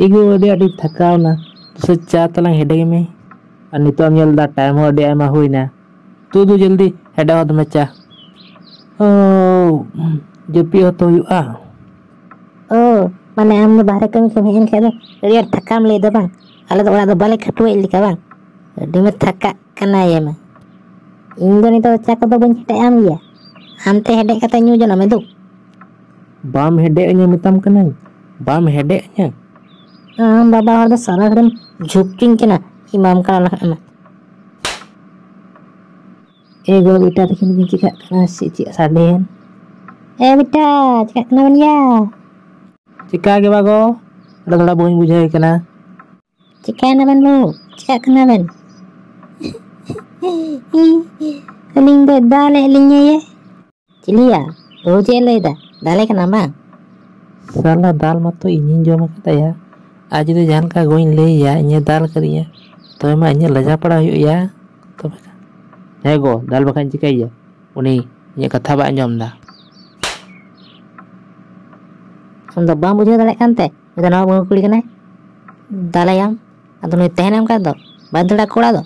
ᱤᱧ ᱟᱹᱰᱤ ᱟᱹᱰᱤ ᱛᱷᱟᱠᱟᱣᱱᱟ ᱛᱚ ᱪᱟ ᱛᱟᱞᱟᱝ ᱦᱮᱰᱮᱡ ᱢᱮ ᱟᱨ ᱱᱤᱛᱚᱜ ᱮᱢ ᱧᱮᱞ ᱫᱟ ᱴᱟइम ᱦᱚᱸ ᱟᱹᱰᱤ ᱟᱭᱢᱟ ᱦᱩᱭᱱᱟ ᱛᱩ ᱫᱩ ᱡᱚᱞᱫᱤ ᱦᱮᱰᱮᱡ ᱦᱚᱫ ᱢᱮ ᱪᱟ ᱡᱟᱹᱯᱤᱫ ᱦᱚᱸᱛᱚ ᱦᱩᱭᱩᱜᱼᱟ ᱚ माने आम दो बाहर कमी कमी इन खादो अरे थकाम ले दो बांग आले दो ओड़ा दो बाले खटुए लिका बांग अडी में थका कना ये में इन दो नितो चा को दो बन हेडे आम गया आमते हेडे कता न्यू जना में दो बाम हेडे अኛ मिताम कना बाम हेडे अኛ बाबा हर दो सारा घरम झुकिंग केना इमाम कना लखा में एगो बेटा तकिन बिन चिका कना ची साडेन ए बेटा चिका कना बन या चिका के बागो थोड़ा बोझ बुझाई कना चिका ना बन लो चिका कना बन अलिंग दो दाले लिंगे ये चिलिया रोजे ले दा दाले कना मा साला दाल मत तो इन जम कताया आज तो जान का गोइन ले या इन दाल करिया तो मा इन लजा पड़ा हुया तो हे गो दाल बखान चिकाइया उनी ये कथा बा अंजम दा हम दो बाम बुझे दाले कानते उदा ना बंग कुड़ी कना दालायाम अदो नय तहनाम का दो बादड़ा कोड़ा दो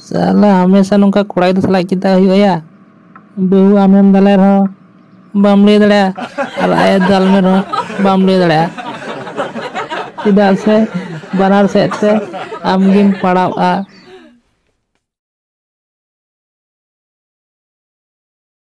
साला हमेशा नुका कोड़ाई दो सला चिता हुया बहु आमेम दाले रहो बाम ले दड़ा और आया दाल में रहो बाम ले दड़ा सीधा से बनार से आमगिन पड़ावा